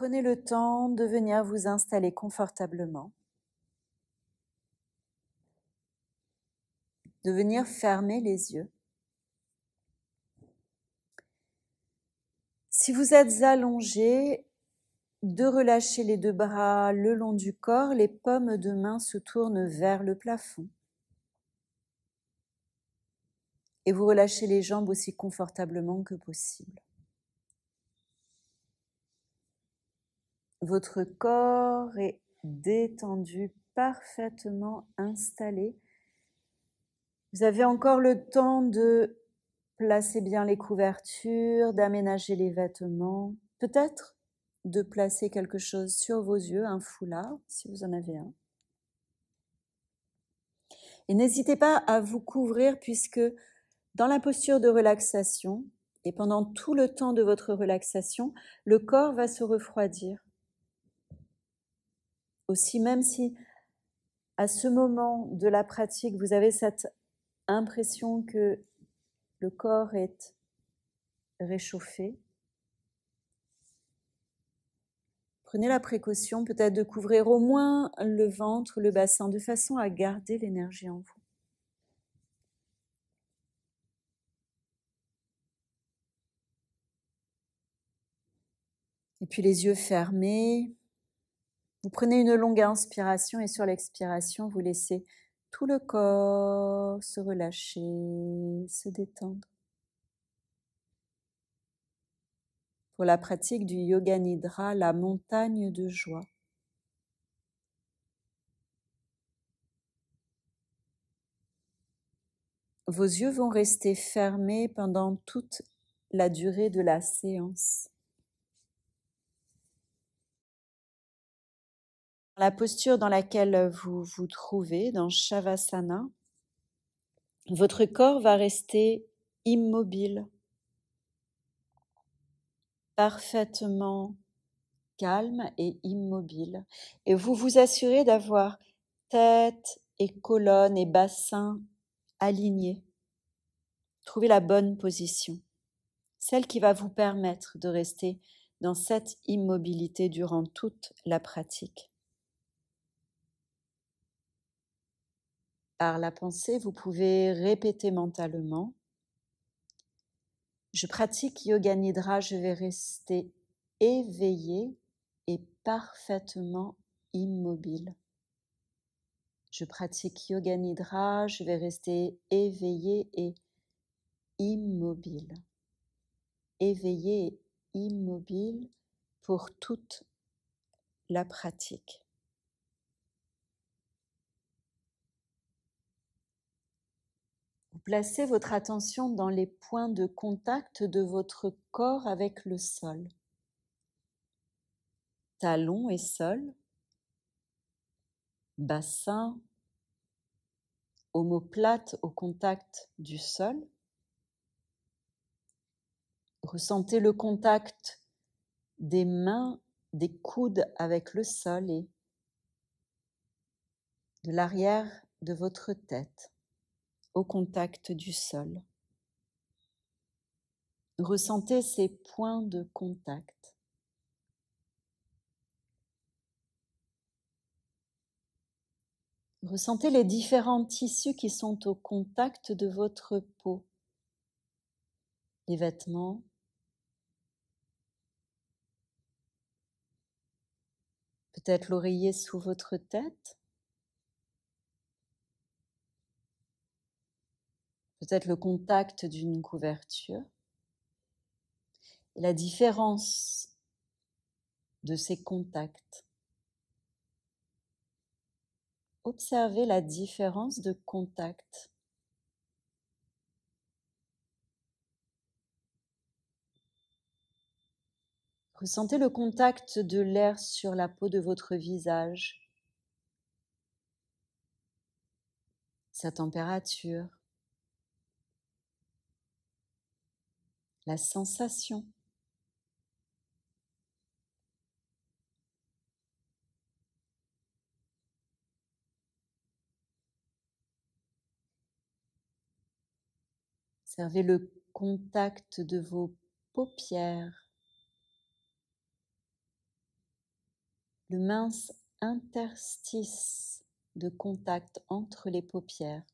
prenez le temps de venir vous installer confortablement, de venir fermer les yeux. Si vous êtes allongé, de relâcher les deux bras le long du corps, les paumes de main se tournent vers le plafond. Et vous relâchez les jambes aussi confortablement que possible. Votre corps est détendu, parfaitement installé. Vous avez encore le temps de placer bien les couvertures, d'aménager les vêtements, peut-être de placer quelque chose sur vos yeux, un foulard, si vous en avez un. Et n'hésitez pas à vous couvrir puisque dans la posture de relaxation, et pendant tout le temps de votre relaxation, le corps va se refroidir. Aussi, même si à ce moment de la pratique, vous avez cette impression que le corps est réchauffé, prenez la précaution peut-être de couvrir au moins le ventre, le bassin, de façon à garder l'énergie en vous. Et puis les yeux fermés, vous prenez une longue inspiration et sur l'expiration, vous laissez tout le corps se relâcher, se détendre. Pour la pratique du Yoga Nidra, la montagne de joie. Vos yeux vont rester fermés pendant toute la durée de la séance. La posture dans laquelle vous vous trouvez, dans Shavasana, votre corps va rester immobile, parfaitement calme et immobile. Et vous vous assurez d'avoir tête et colonne et bassin alignés. Trouvez la bonne position, celle qui va vous permettre de rester dans cette immobilité durant toute la pratique. Par la pensée, vous pouvez répéter mentalement: je pratique Yoga Nidra, je vais rester éveillé et parfaitement immobile. Je pratique Yoga Nidra, je vais rester éveillé et immobile. Éveillé et immobile pour toute la pratique. Vous placez votre attention dans les points de contact de votre corps avec le sol. Talons et sol, bassin, omoplate au contact du sol. Ressentez le contact des mains, des coudes avec le sol et de l'arrière de votre tête au contact du sol. Ressentez ces points de contact. Ressentez les différents tissus qui sont au contact de votre peau. Les vêtements, peut-être l'oreiller sous votre tête, peut-être le contact d'une couverture. Et la différence de ces contacts. Observez la différence de contact. Ressentez le contact de l'air sur la peau de votre visage, sa température, la sensation. Observez le contact de vos paupières, le mince interstice de contact entre les paupières.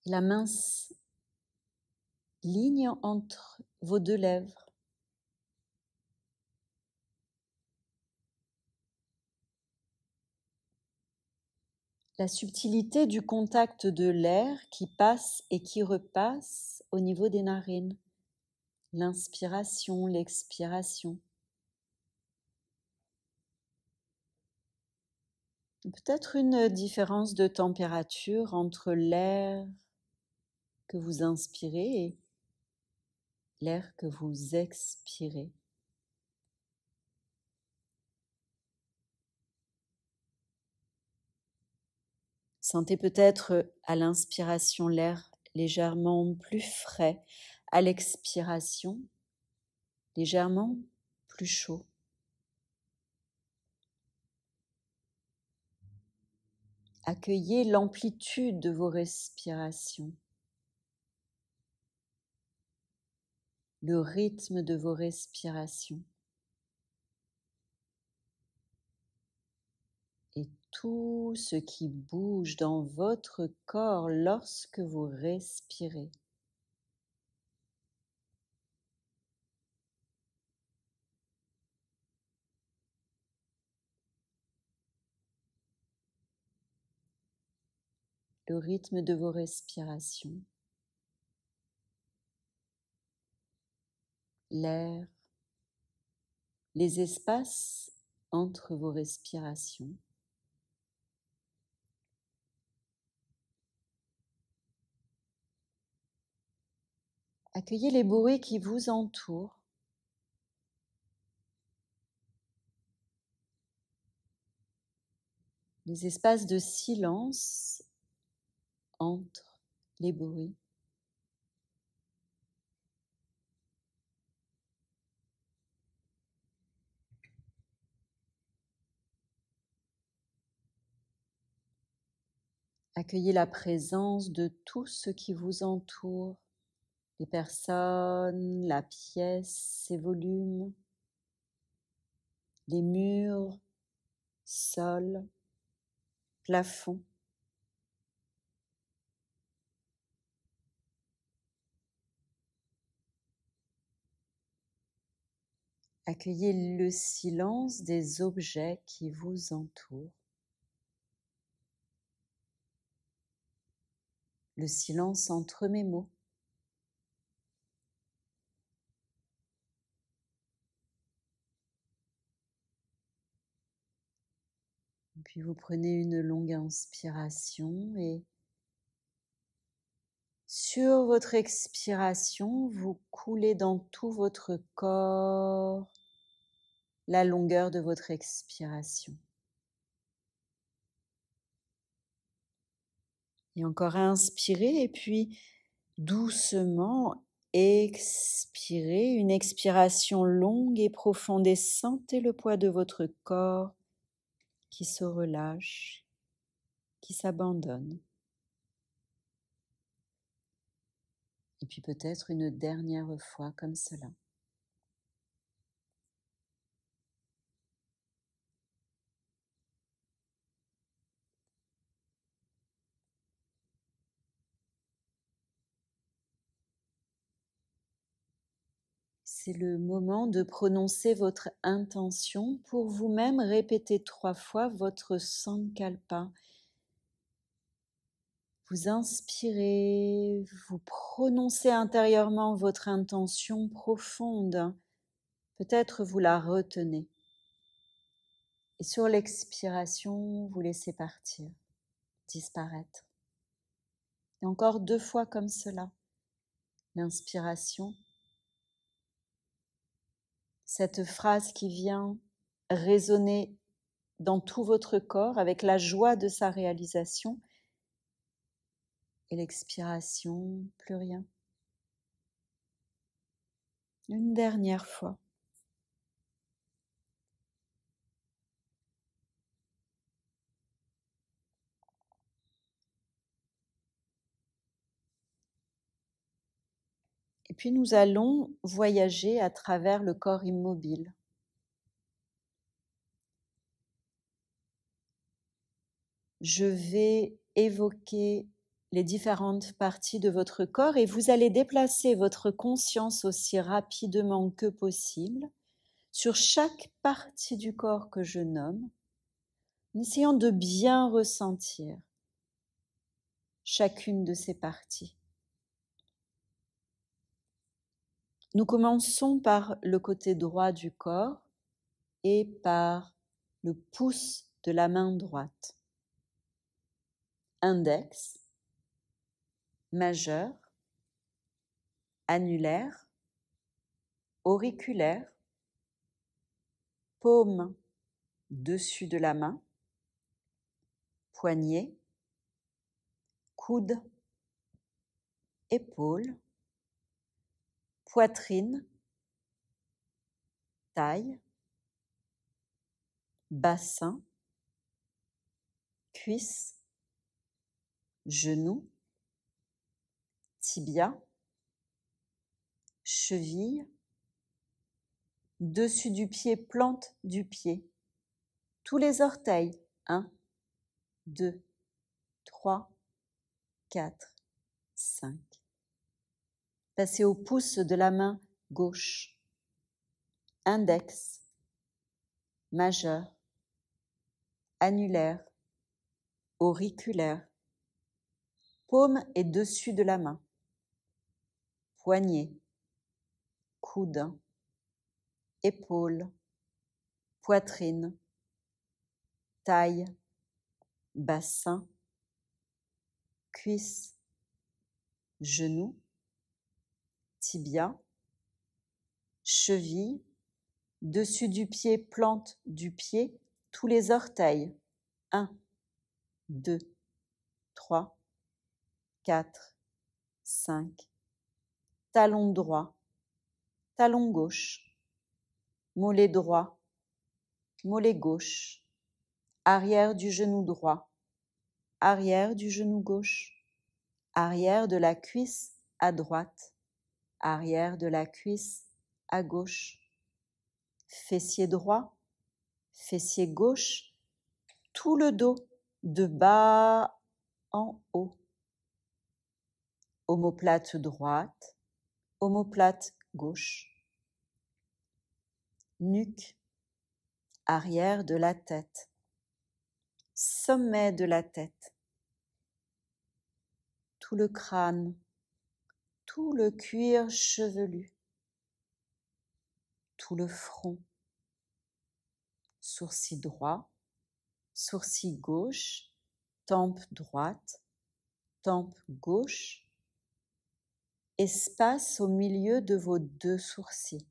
La mince ligne entre vos deux lèvres. La subtilité du contact de l'air qui passe et qui repasse au niveau des narines. L'inspiration, l'expiration. Peut-être une différence de température entre l'air que vous inspirez et l'air que vous expirez. Sentez peut-être à l'inspiration l'air légèrement plus frais, à l'expiration légèrement plus chaud. Accueillez l'amplitude de vos respirations, le rythme de vos respirations et tout ce qui bouge dans votre corps lorsque vous respirez. Le rythme de vos respirations, l'air, les espaces entre vos respirations. Accueillez les bruits qui vous entourent. Les espaces de silence entre les bruits. Accueillez la présence de tout ce qui vous entoure, les personnes, la pièce, ses volumes, les murs, sol, plafond. Accueillez le silence des objets qui vous entourent. Le silence entre mes mots. Puis vous prenez une longue inspiration et sur votre expiration, vous coulez dans tout votre corps la longueur de votre expiration. Et encore inspirez et puis doucement expirez, une expiration longue et profonde et sentez le poids de votre corps qui se relâche, qui s'abandonne. Et puis peut-être une dernière fois comme cela. C'est le moment de prononcer votre intention pour vous-même répéter 3 fois votre Sankalpa. Vous inspirez, vous prononcez intérieurement votre intention profonde. Peut-être vous la retenez. Et sur l'expiration, vous laissez partir, disparaître. Et encore 2 fois comme cela. L'inspiration. Cette phrase qui vient résonner dans tout votre corps avec la joie de sa réalisation. Et l'expiration, plus rien. Une dernière fois. Et puis nous allons voyager à travers le corps immobile. Je vais évoquer les différentes parties de votre corps et vous allez déplacer votre conscience aussi rapidement que possible sur chaque partie du corps que je nomme, en essayant de bien ressentir chacune de ces parties. Nous commençons par le côté droit du corps et par le pouce de la main droite. Index, majeur, annulaire, auriculaire, paume dessus de la main, poignet, coude, épaule, poitrine, taille, bassin, cuisse, genou, tibia, cheville, dessus du pied, plante du pied, tous les orteils, 1, 2, 3, 4, 5. Passez au pouce de la main gauche, index, majeur, annulaire, auriculaire, paume et dessus de la main, poignet, coude, épaule, poitrine, taille, bassin, cuisse, genou, tibia, cheville, dessus du pied, plante du pied, tous les orteils, 1, 2, 3, 4, 5, talon droit, talon gauche, mollet droit, mollet gauche, arrière du genou droit, arrière du genou gauche, arrière de la cuisse à droite, arrière de la cuisse à gauche, fessier droit, fessier gauche, tout le dos de bas en haut, omoplate droite, omoplate gauche, nuque, arrière de la tête, sommet de la tête, tout le crâne, tout le cuir chevelu, tout le front, sourcil droit, sourcil gauche, tempe droite, tempe gauche, espace au milieu de vos 2 sourcils,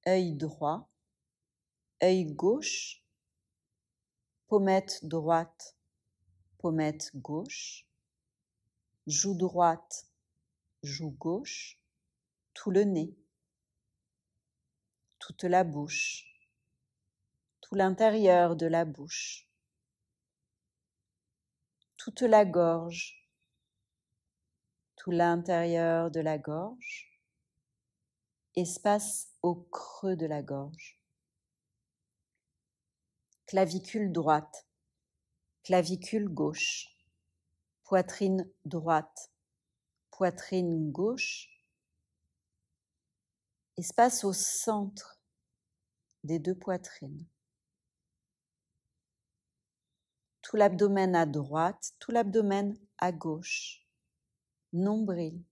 œil droit, œil gauche, pommette droite, pommette gauche, joue droite, joue gauche, tout le nez, toute la bouche, tout l'intérieur de la bouche, toute la gorge, tout l'intérieur de la gorge, espace au creux de la gorge, clavicule droite, clavicule gauche, poitrine droite, poitrine gauche, espace au centre des 2 poitrines, tout l'abdomen à droite, tout l'abdomen à gauche, nombril,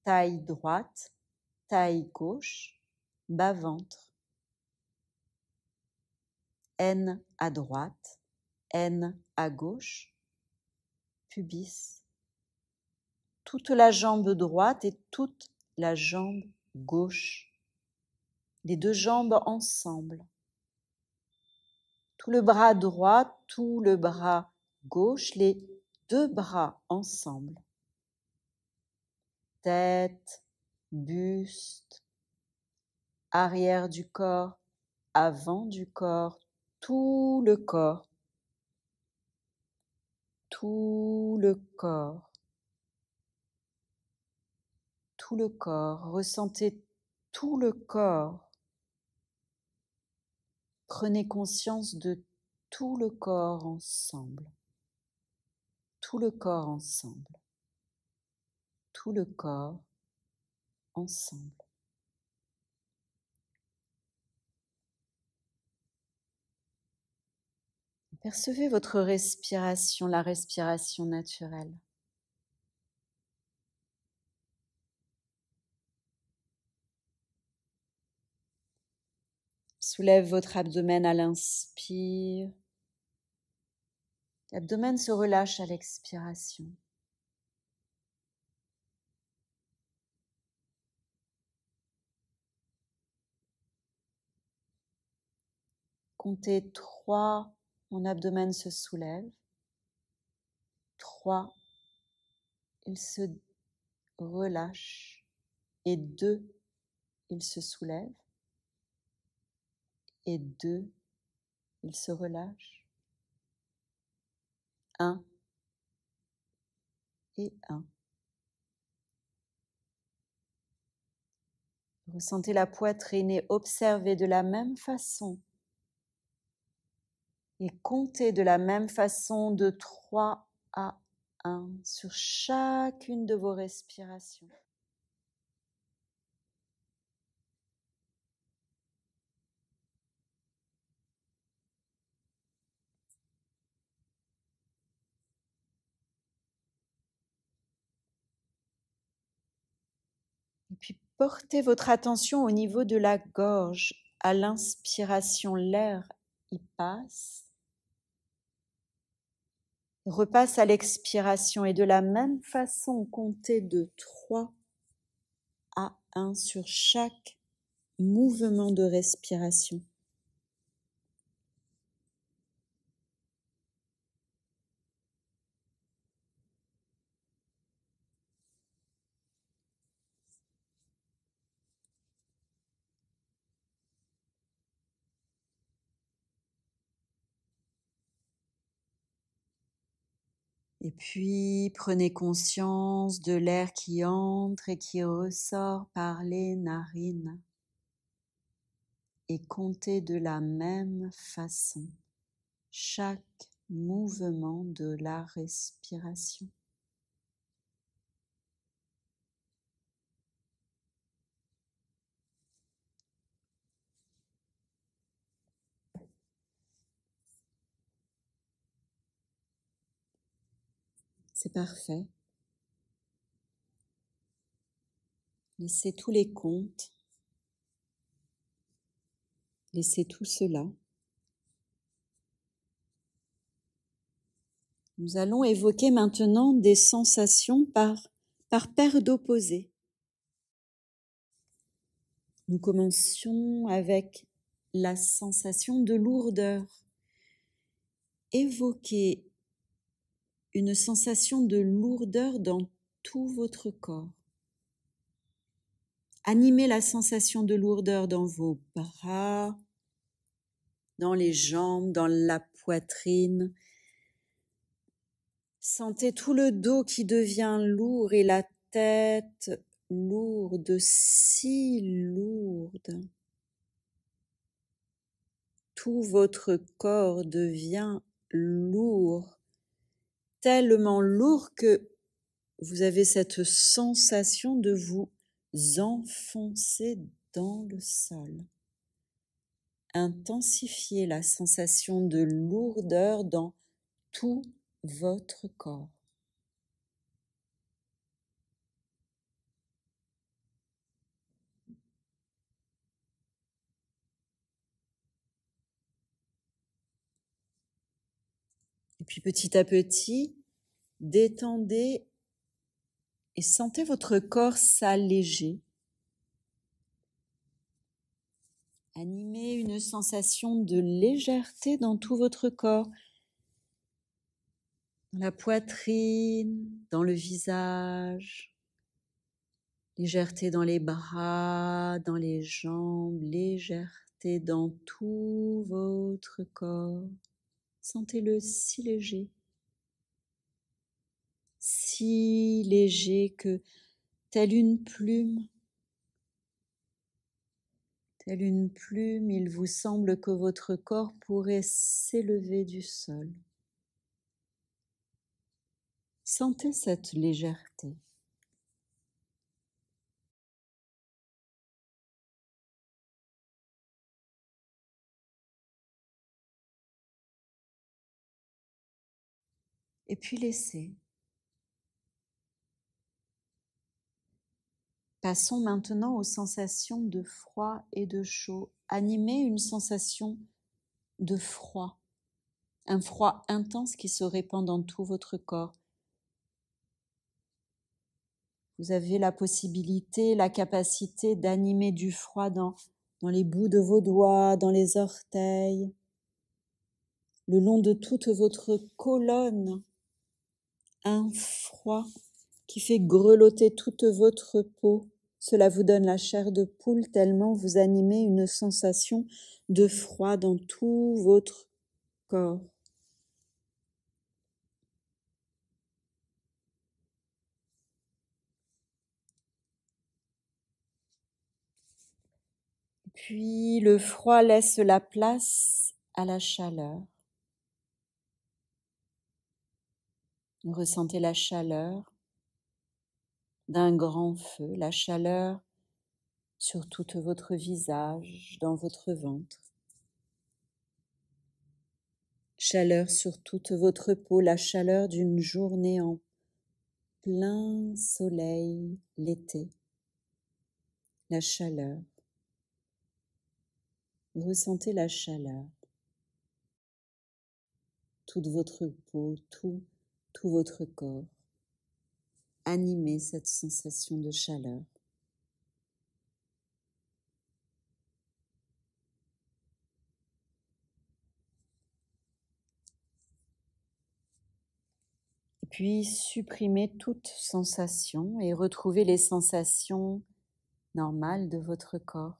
taille droite, taille gauche, bas-ventre, aine à droite, aine à gauche, pubis, toute la jambe droite et toute la jambe gauche, les 2 jambes ensemble, tout le bras droit, tout le bras gauche, les 2 bras ensemble, tête, buste, arrière du corps, avant du corps, tout le corps, tout le corps, tout le corps, ressentez tout le corps. Prenez conscience de tout le corps ensemble. Tout le corps ensemble. Tout le corps ensemble. Percevez votre respiration, la respiration naturelle. Soulève votre abdomen à l'inspire. L'abdomen se relâche à l'expiration. Comptez 3, mon abdomen se soulève. 3, il se relâche. Et 2, il se soulève. Et 2, il se relâche. 1 et 1. Ressentez la poitrine et observez de la même façon. Et comptez de la même façon de 3 à 1 sur chacune de vos respirations. Et puis portez votre attention au niveau de la gorge. À l'inspiration, l'air y passe. Repasse à l'expiration et de la même façon, comptez de 3 à 1 sur chaque mouvement de respiration. Et puis, prenez conscience de l'air qui entre et qui ressort par les narines. Et comptez de la même façon chaque mouvement de la respiration. C'est parfait. Laissez tous les comptes. Laissez tout cela. Nous allons évoquer maintenant des sensations par paire d'opposés. Nous commencions avec la sensation de lourdeur. Évoquez une sensation de lourdeur dans tout votre corps. Animez la sensation de lourdeur dans vos bras, dans les jambes, dans la poitrine. Sentez tout le dos qui devient lourd et la tête lourde, si lourde. Tout votre corps devient lourd, tellement lourd que vous avez cette sensation de vous enfoncer dans le sol. Intensifiez la sensation de lourdeur dans tout votre corps. Et puis petit à petit, détendez et sentez votre corps s'alléger. Animez une sensation de légèreté dans tout votre corps, dans la poitrine, dans le visage, légèreté dans les bras, dans les jambes, légèreté dans tout votre corps. Sentez-le si léger que telle une plume, il vous semble que votre corps pourrait s'élever du sol. Sentez cette légèreté. Et puis laissez. Passons maintenant aux sensations de froid et de chaud. Animez une sensation de froid, un froid intense qui se répand dans tout votre corps. Vous avez la possibilité, la capacité d'animer du froid dans les bouts de vos doigts, dans les orteils, le long de toute votre colonne. Un froid qui fait grelotter toute votre peau. Cela vous donne la chair de poule tellement vous animez une sensation de froid dans tout votre corps. Puis le froid laisse la place à la chaleur. Ressentez la chaleur d'un grand feu, la chaleur sur tout votre visage, dans votre ventre. Chaleur sur toute votre peau, la chaleur d'une journée en plein soleil l'été. La chaleur. Ressentez la chaleur. Toute votre peau, tout votre corps. Animez cette sensation de chaleur. Et puis supprimez toute sensation et retrouvez les sensations normales de votre corps.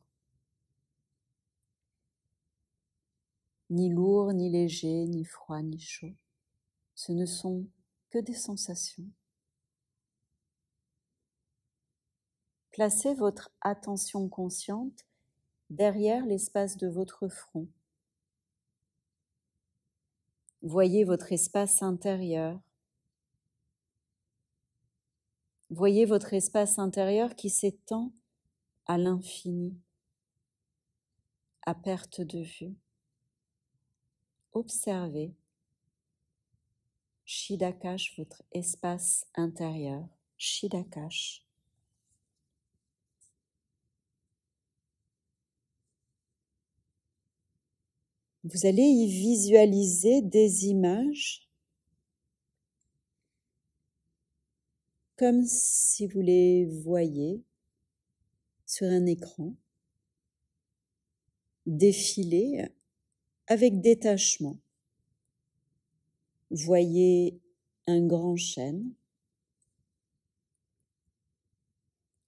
Ni lourd, ni léger, ni froid, ni chaud. Ce ne sont que des sensations. Placez votre attention consciente derrière l'espace de votre front. Voyez votre espace intérieur. Voyez votre espace intérieur qui s'étend à l'infini, à perte de vue. Observez, Chiddakash, votre espace intérieur, Chiddakash. Vous allez y visualiser des images comme si vous les voyiez sur un écran, défiler avec détachement. Voyez un grand chêne,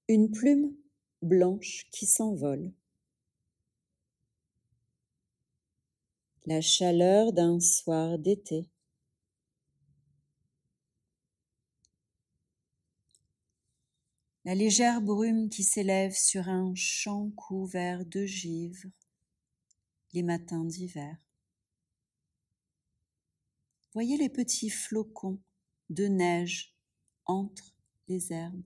une plume blanche qui s'envole, la chaleur d'un soir d'été, la légère brume qui s'élève sur un champ couvert de givre les matins d'hiver. Voyez les petits flocons de neige entre les herbes.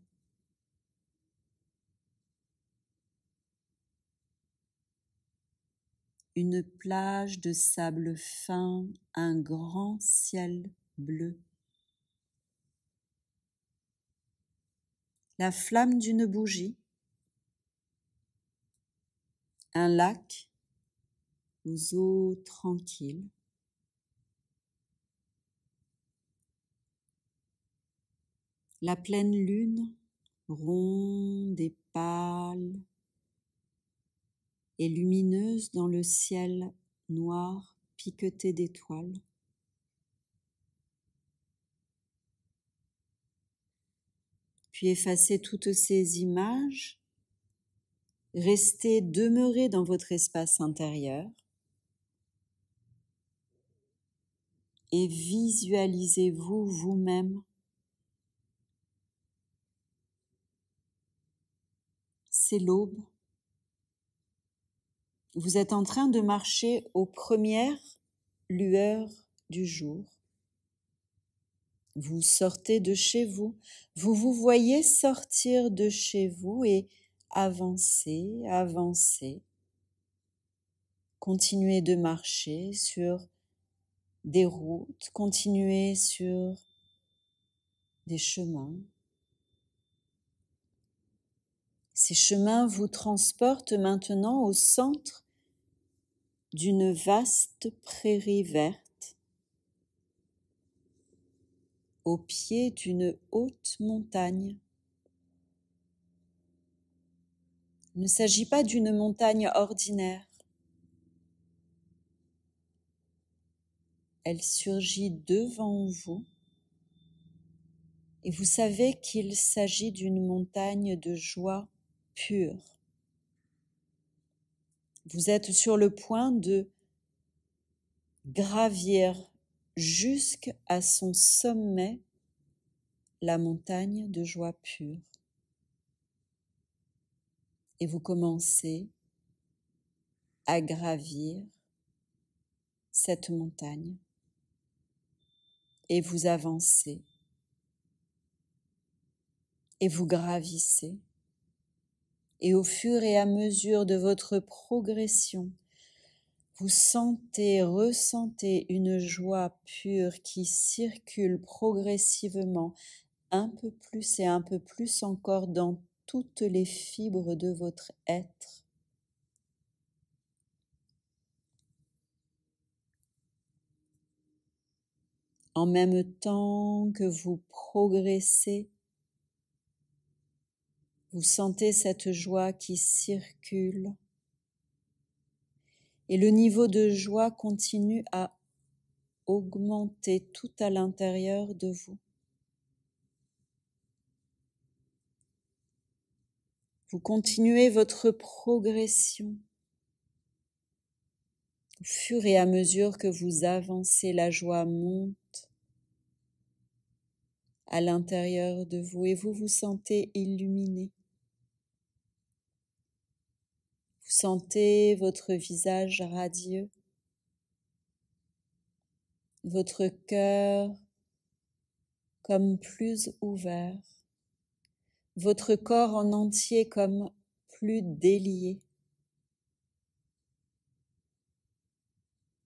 Une plage de sable fin, un grand ciel bleu. La flamme d'une bougie. Un lac aux eaux tranquilles. La pleine lune, ronde et pâle et lumineuse dans le ciel noir piqueté d'étoiles. Puis effacez toutes ces images, restez demeurez dans votre espace intérieur et visualisez-vous vous-même c'est l'aube. Vous êtes en train de marcher aux premières lueurs du jour. Vous sortez de chez vous, vous vous voyez sortir de chez vous et avancer, avancer. Continuez de marcher sur des routes, continuez sur des chemins. Ces chemins vous transportent maintenant au centre d'une vaste prairie verte, au pied d'une haute montagne. Il ne s'agit pas d'une montagne ordinaire. Elle surgit devant vous et vous savez qu'il s'agit d'une montagne de joie pure. Vous êtes sur le point de gravir jusqu'à son sommet la montagne de joie pure. Et vous commencez à gravir cette montagne et vous avancez et vous gravissez et au fur et à mesure de votre progression, vous ressentez une joie pure qui circule progressivement un peu plus et un peu plus encore dans toutes les fibres de votre être. En même temps que vous progressez, vous sentez cette joie qui circule et le niveau de joie continue à augmenter tout à l'intérieur de vous. Vous continuez votre progression. Au fur et à mesure que vous avancez, la joie monte à l'intérieur de vous et vous vous sentez illuminé. Vous sentez votre visage radieux, votre cœur comme plus ouvert, votre corps en entier comme plus délié.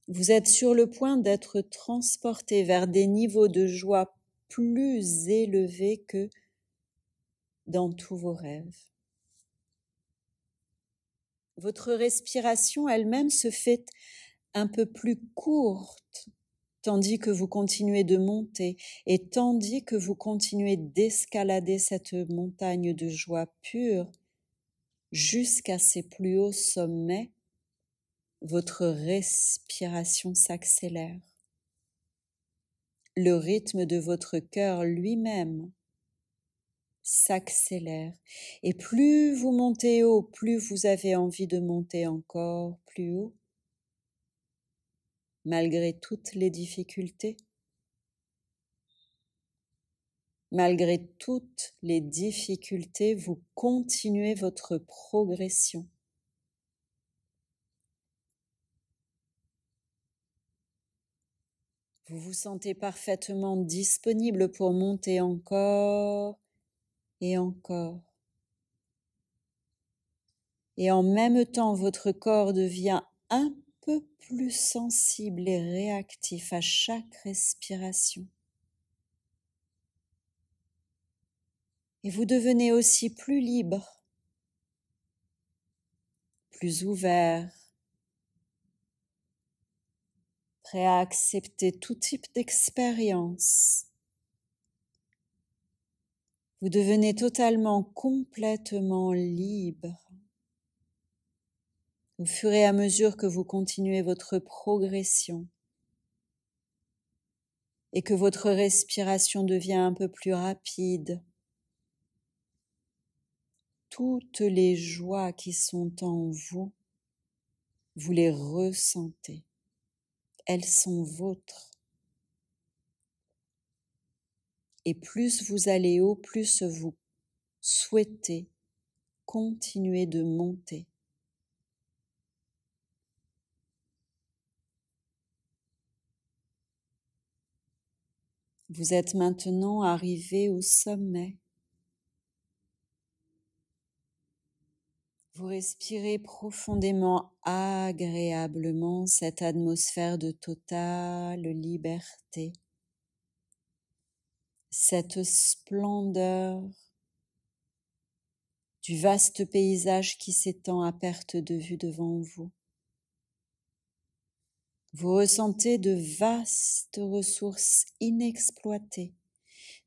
Vous êtes sur le point d'être transporté vers des niveaux de joie plus élevés que dans tous vos rêves. Votre respiration elle-même se fait un peu plus courte, tandis que vous continuez de monter et tandis que vous continuez d'escalader cette montagne de joie pure jusqu'à ses plus hauts sommets, votre respiration s'accélère. Le rythme de votre cœur lui-même s'accélère. Et plus vous montez haut, plus vous avez envie de monter encore plus haut, malgré toutes les difficultés. Malgré toutes les difficultés, vous continuez votre progression. Vous vous sentez parfaitement disponible pour monter encore et encore. Et en même temps, votre corps devient un peu plus sensible et réactif à chaque respiration. Et vous devenez aussi plus libre, plus ouvert, prêt à accepter tout type d'expérience. Vous devenez totalement, complètement libre. Au fur et à mesure que vous continuez votre progression et que votre respiration devient un peu plus rapide, toutes les joies qui sont en vous, vous les ressentez. Elles sont vôtres. Et plus vous allez haut, plus vous souhaitez continuez de monter. Vous êtes maintenant arrivé au sommet. Vous respirez profondément, agréablement cette atmosphère de totale liberté, cette splendeur du vaste paysage qui s'étend à perte de vue devant vous. Vous ressentez de vastes ressources inexploitées,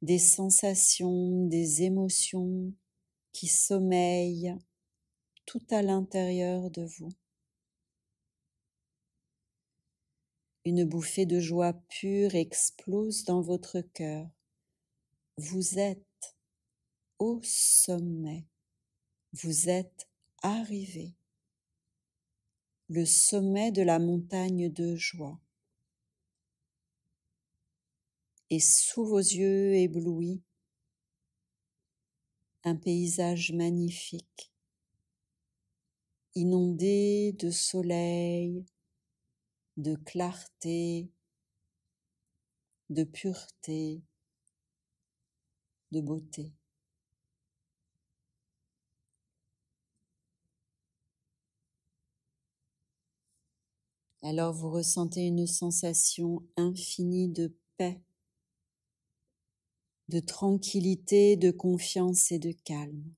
des sensations, des émotions qui sommeillent tout à l'intérieur de vous. Une bouffée de joie pure explose dans votre cœur. Vous êtes au sommet. Vous êtes arrivé. Le sommet de la montagne de joie. Et sous vos yeux éblouis, un paysage magnifique, inondé de soleil, de clarté, de pureté, de beauté. Alors vous ressentez une sensation infinie de paix, de tranquillité, de confiance et de calme.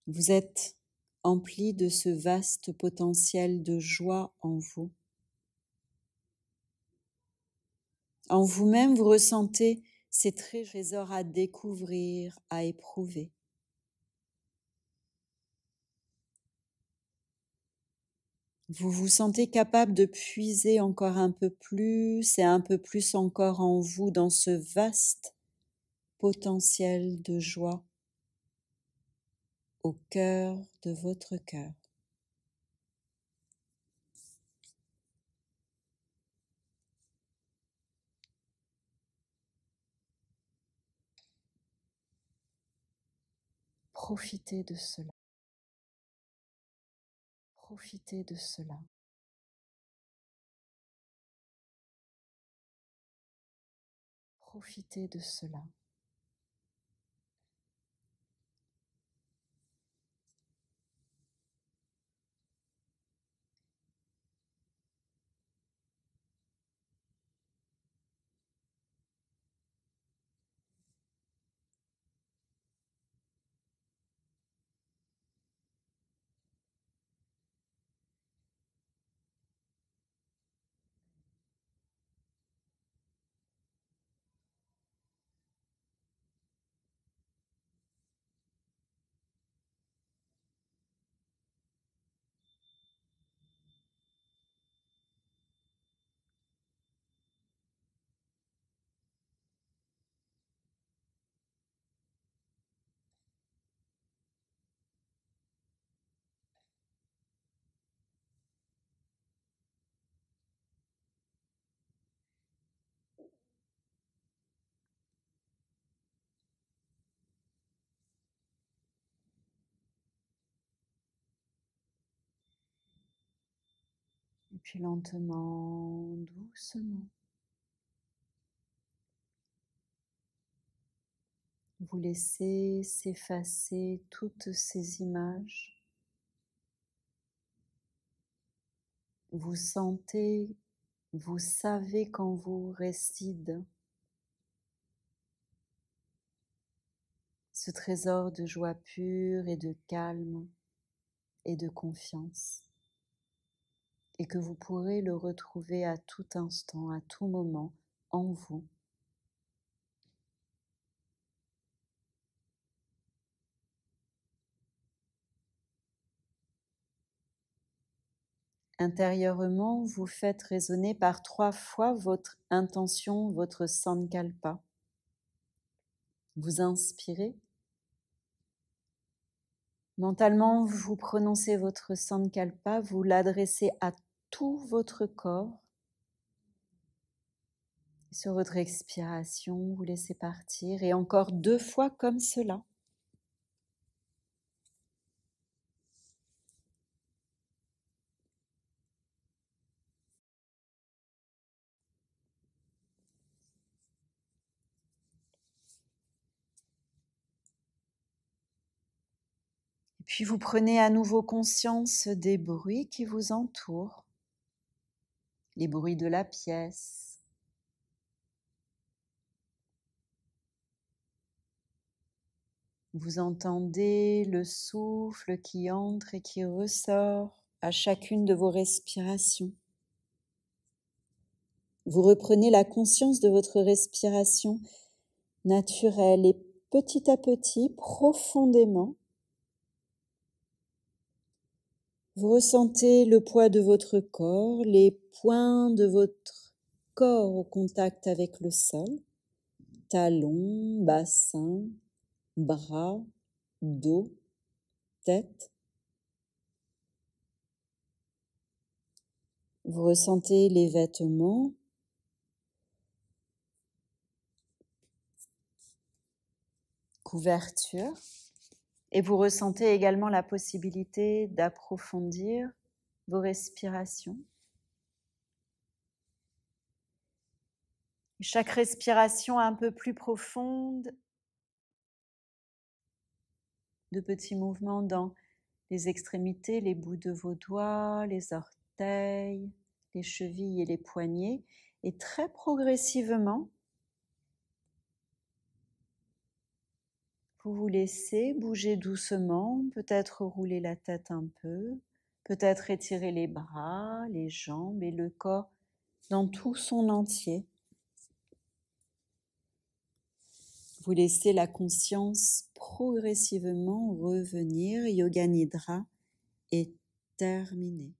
Vous êtes empli de ce vaste potentiel de joie en vous. En vous-même, vous ressentez ces trésors à découvrir, à éprouver. Vous vous sentez capable de puiser encore un peu plus et un peu plus encore en vous dans ce vaste potentiel de joie au cœur de votre cœur. Profitez de cela. Profitez de cela. Profitez de cela. Et puis lentement, doucement, vous laissez s'effacer toutes ces images. Vous sentez, vous savez qu'en vous réside ce trésor de joie pure et de calme et de confiance, et que vous pourrez le retrouver à tout instant, à tout moment, en vous. Intérieurement, vous faites résonner par 3 fois votre intention, votre sankalpa. Vous inspirez. Mentalement, vous prononcez votre sankalpa, vous l'adressez à tout votre corps. Sur votre expiration, vous laissez partir et encore 2 fois comme cela. Et puis vous prenez à nouveau conscience des bruits qui vous entourent, les bruits de la pièce, vous entendez le souffle qui entre et qui ressort à chacune de vos respirations. Vous reprenez la conscience de votre respiration naturelle et petit à petit, profondément, vous ressentez le poids de votre corps, les points de votre corps au contact avec le sol, talons, bassin, bras, dos, tête. Vous ressentez les vêtements, couverture, et vous ressentez également la possibilité d'approfondir vos respirations. Chaque respiration un peu plus profonde, de petits mouvements dans les extrémités, les bouts de vos doigts, les orteils, les chevilles et les poignets. Et très progressivement, vous vous laissez bouger doucement, peut-être rouler la tête un peu, peut-être étirer les bras, les jambes et le corps dans tout son entier. Vous laissez la conscience progressivement revenir. Yoga Nidra est terminé.